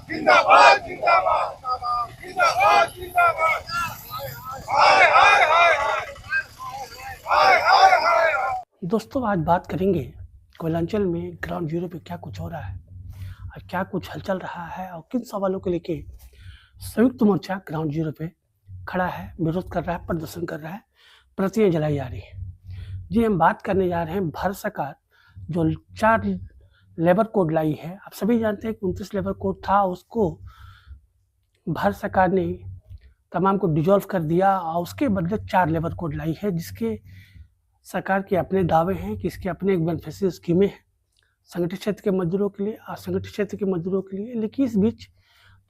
जिंदाबाद जिंदाबाद जिंदाबाद जिंदाबाद। दोस्तों, आज बात करेंगे कोयलांचल में ग्राउंड जीरो पे क्या कुछ हो रहा है और क्या कुछ हलचल रहा है और किन सवालों को लेके संयुक्त मोर्चा ग्राउंड जीरो पे खड़ा है, विरोध कर रहा है, प्रदर्शन कर रहा है, प्रतियां जलाई जा रही है। जी, हम बात करने जा रहे हैं भारत सरकार जो 4 लेबर कोड लाई है। आप सभी जानते हैं कि 29 लेबर कोड था, उसको भारत सरकार ने तमाम को डिजॉल्व कर दिया और उसके बदले 4 लेबर कोड लाई है, जिसके सरकार के अपने दावे हैं कि इसके अपने एक बेनिफिशियल स्कीमें हैं संगठित क्षेत्र के मजदूरों के लिए, असंगठित क्षेत्र के मजदूरों के लिए। लेकिन इस बीच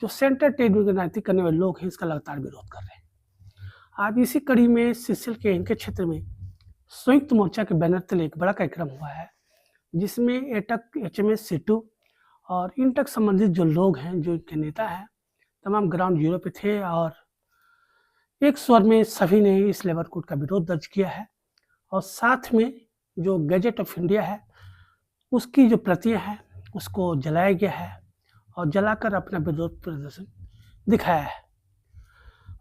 जो सेंट्रल ट्रेड यूनियन की राजनीति करने वाले लोग हैं, इसका लगातार विरोध कर रहे हैं। आज इसी कड़ी में सीसीएल के इनके क्षेत्र में संयुक्त मोर्चा के बैनर तले एक बड़ा कार्यक्रम हुआ है, जिसमें एटक, एचएमएस, सीटू और इन तक संबंधित जो लोग हैं, जो इनके नेता हैं, तमाम ग्राउंड जीरो पे थे और एक स्वर में सभी ने इस लेबर कोड का विरोध दर्ज किया है। और साथ में जो गैजेट ऑफ इंडिया है, उसकी जो प्रतियां हैं, उसको जलाया गया है और जलाकर अपना विरोध प्रदर्शन दिखाया है।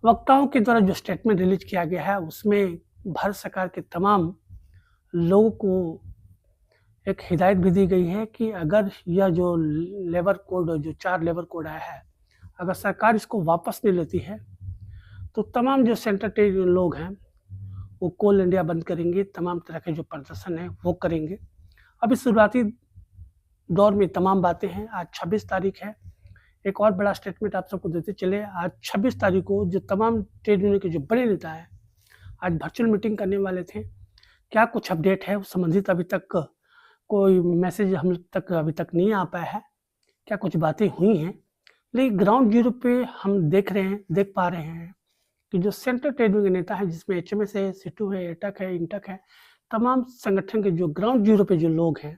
वक्ताओं के द्वारा जो स्टेटमेंट रिलीज किया गया है, उसमें भारत सरकार के तमाम लोगों को एक हिदायत भी दी गई है कि अगर यह जो लेबर कोड, जो 4 लेबर कोड आया है, अगर सरकार इसको वापस नहीं लेती है तो तमाम जो सेंट्रल ट्रेड लोग हैं वो कोल इंडिया बंद करेंगे, तमाम तरह के जो प्रदर्शन है वो करेंगे। अभी शुरुआती दौर में तमाम बातें हैं। आज 26 तारीख है। एक और बड़ा स्टेटमेंट आप सबको देते चले, आज 26 तारीख को जो तमाम ट्रेड यूनियन के जो बड़े नेता हैं, आज वर्चुअल मीटिंग करने वाले थे। क्या कुछ अपडेट है उस संबंधित अभी तक कोई मैसेज हम तक अभी तक नहीं आ पाया है, क्या कुछ बातें हुई हैं। लेकिन ग्राउंड जीरो पे हम देख पा रहे हैं कि जो सेंट्रल ट्रेड यूनियन के नेता हैं, जिसमें एचएमएस है, सीटू है, एटक है, इंटक है, तमाम संगठन के जो ग्राउंड जीरो पे जो लोग हैं,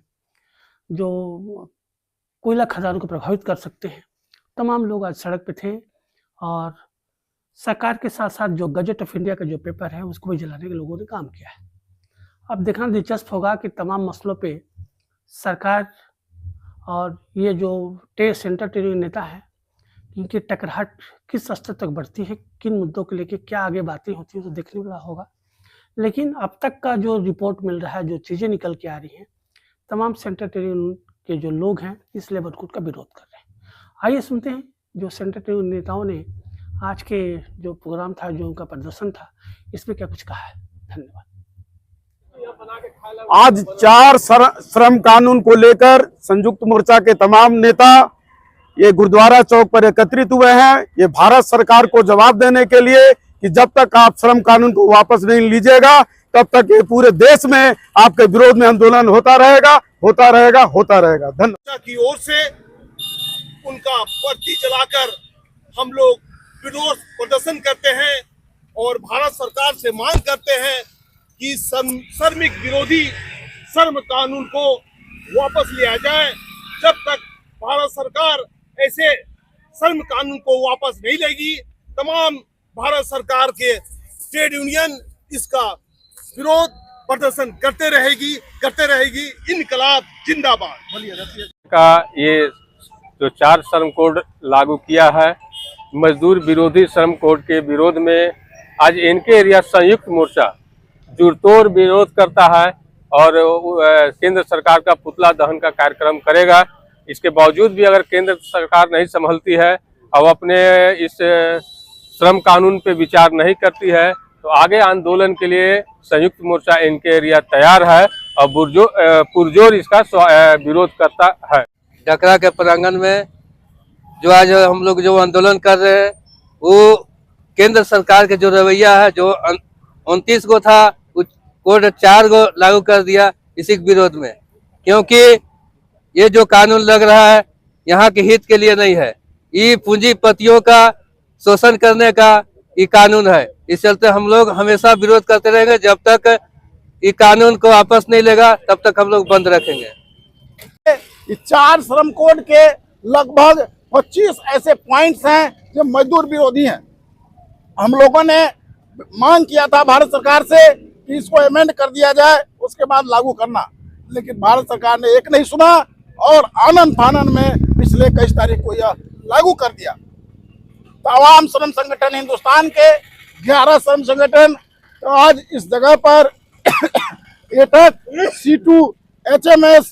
जो कोयला खदानों को प्रभावित कर सकते हैं, तमाम लोग आज सड़क पे थे और सरकार के साथ साथ जो गजट ऑफ इंडिया का जो पेपर है, उसको भी जलाने के लोगों ने काम किया है। अब देखना दिलचस्प होगा कि तमाम मसलों पे सरकार और ये जो सेंट्रल ट्रेड यूनियन नेता है, इनकी टकराहट किस स्तर तक बढ़ती है, किन मुद्दों को लेके क्या आगे बातें होती हैं, तो देखने वाला होगा। लेकिन अब तक का जो रिपोर्ट मिल रहा है, जो चीज़ें निकल के आ रही हैं, तमाम सेंट्रल ट्रेड यूनियन के जो लोग हैं इस लेबर कोड का विरोध कर रहे हैं। आइए सुनते हैं जो सेंट्रल ट्रेड यूनियन नेताओं ने आज के जो प्रोग्राम था, जो उनका प्रदर्शन था, इसमें क्या कुछ कहा है। धन्यवाद। आज 4 श्रम कानून को लेकर संयुक्त मोर्चा के तमाम नेता ये गुरुद्वारा चौक पर एकत्रित हुए हैं। ये भारत सरकार को जवाब देने के लिए कि जब तक आप श्रम कानून को वापस नहीं लीजिएगा, तब तक ये पूरे देश में आपके विरोध में आंदोलन होता रहेगा, होता रहेगा, होता रहेगा। धन्यवाद। की ओर से उनका पर्ची चलाकर हम लोग विरोध प्रदर्शन करते हैं और भारत सरकार से मांग करते हैं कि श्रमिक विरोधी श्रम कानून को वापस लिया जाए। जब तक भारत सरकार ऐसे श्रम कानून को वापस नहीं लेगी, तमाम भारत सरकार के ट्रेड यूनियन इसका विरोध प्रदर्शन करते रहेगी। इनकलाब जिंदाबाद का ये जो 4 श्रम कोड लागू किया है, मजदूर विरोधी श्रम कोड के विरोध में आज इनके एरिया संयुक्त मोर्चा जुड़तोड़ विरोध करता है और केंद्र सरकार का पुतला दहन का कार्यक्रम करेगा। इसके बावजूद भी अगर केंद्र सरकार नहीं संभलती है और अपने इस श्रम कानून पे विचार नहीं करती है, तो आगे आंदोलन के लिए संयुक्त मोर्चा इनके एरिया तैयार है और पुरजोर इसका विरोध करता है। डकरा के प्रांगण में जो आज हम लोग जो आंदोलन कर रहे हैं, वो केंद्र सरकार के जो रवैया है, जो 29 को था, कोड 4 को लागू कर दिया इसी के विरोध में। क्योंकि ये जो कानून लग रहा है यहाँ के हित के लिए नहीं है, ये पूंजीपतियों का शोषण करने का ये कानून है। इस चलते हम लोग हमेशा विरोध करते रहेंगे जब तक ये कानून को वापस नहीं लेगा तब तक हम लोग बंद रखेंगे। इस 4 श्रम कोड के लगभग 25 ऐसे पॉइंट्स हैं जो मजदूर विरोधी हैं। हम लोगों ने मांग किया था भारत सरकार से कि इसको अमेंड कर दिया जाए, उसके बाद लागू करना, लेकिन भारत सरकार ने एक नहीं सुना और आनन फानन में पिछले 21 तारीख को यह लागू कर दिया। तमाम श्रम संगठन, हिंदुस्तान के 11 श्रम संगठन तो आज इस जगह पर एटक, C2, HMS,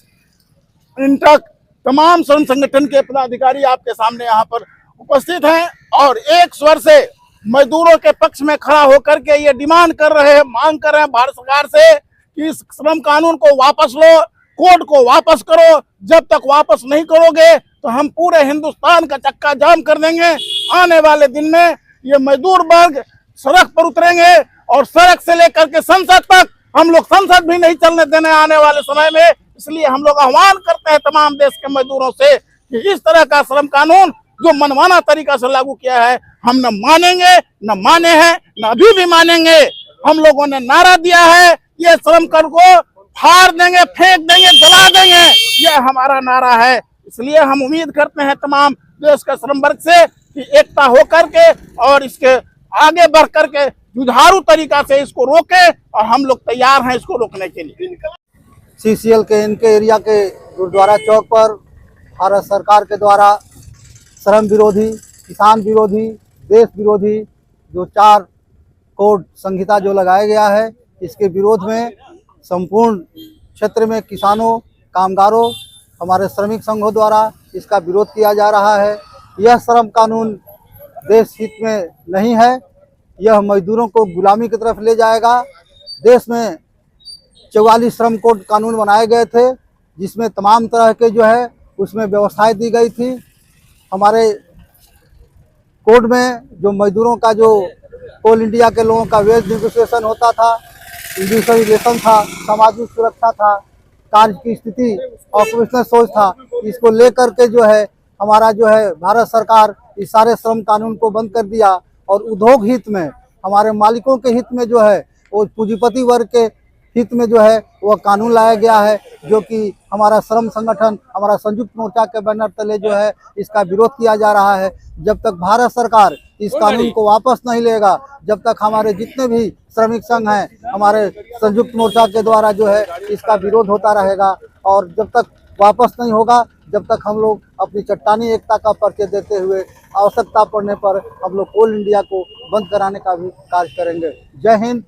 इंटक, तमाम श्रम संगठन के पदाधिकारी आपके सामने यहाँ पर उपस्थित हैं और एक स्वर से मजदूरों के पक्ष में खड़ा होकर के ये डिमांड कर रहे हैं, मांग कर रहे हैं भारत सरकार से कि इस श्रम कानून को वापस लो, कोड को वापस करो। जब तक वापस नहीं करोगे तो हम पूरे हिंदुस्तान का चक्का जाम कर देंगे। आने वाले दिन में ये मजदूर वर्ग सड़क पर उतरेंगे और सड़क से लेकर के संसद तक हम लोग संसद भी नहीं चलने देने आने वाले समय में। इसलिए हम लोग आह्वान करते हैं तमाम देश के मजदूरों से कि इस तरह का श्रम कानून जो मनमाना तरीका से लागू किया है हम न मानेंगे, न माने हैं, न अभी भी मानेंगे। हम लोगों ने नारा दिया है, ये श्रम कर को फाड़ देंगे, फेंक देंगे, जला देंगे, ये हमारा नारा है। इसलिए हम उम्मीद करते हैं तमाम देश के श्रम वर्ग से कि एकता होकर के और इसके आगे बढ़ करके जुझारू तरीका से इसको रोके और हम लोग तैयार हैं इसको रोकने के लिए। CCL के इनके एरिया के गुरुद्वारा चौक पर भारत सरकार के द्वारा श्रम विरोधी, किसान विरोधी, देश विरोधी जो 4 कोड संहिता जो लगाया गया है, इसके विरोध में संपूर्ण क्षेत्र में किसानों, कामगारों, हमारे श्रमिक संघों द्वारा इसका विरोध किया जा रहा है। यह श्रम कानून देश हित में नहीं है, यह मजदूरों को गुलामी की तरफ ले जाएगा। देश में 44 श्रम कोड कानून बनाए गए थे जिसमें तमाम तरह के जो है उसमें व्यवस्थाएं दी गई थी। हमारे कोड में जो मजदूरों का जो कोल इंडिया के लोगों का वेज नेगोशिएशन होता था, इंडिविजुअलाइजेशन था, सामाजिक सुरक्षा था, कार्य की स्थिति, ऑक्यूपेशनल सोच था, इसको लेकर के जो है हमारा जो है भारत सरकार इस सारे श्रम कानून को बंद कर दिया और उद्योग हित में, हमारे मालिकों के हित में जो है वो पूंजीपति वर्ग के हित में जो है वह कानून लाया गया है, जो कि हमारा श्रम संगठन, हमारा संयुक्त मोर्चा के बैनर तले जो है इसका विरोध किया जा रहा है। जब तक भारत सरकार इस कानून को वापस नहीं लेगा, जब तक हमारे जितने भी श्रमिक संघ हैं, हमारे संयुक्त मोर्चा के द्वारा जो है इसका विरोध होता रहेगा और जब तक वापस नहीं होगा, जब तक हम लोग अपनी चट्टानी एकता का परिचय देते हुए आवश्यकता पड़ने पर हम लोग कोल इंडिया को बंद कराने का भी कार्य करेंगे। जय हिंद,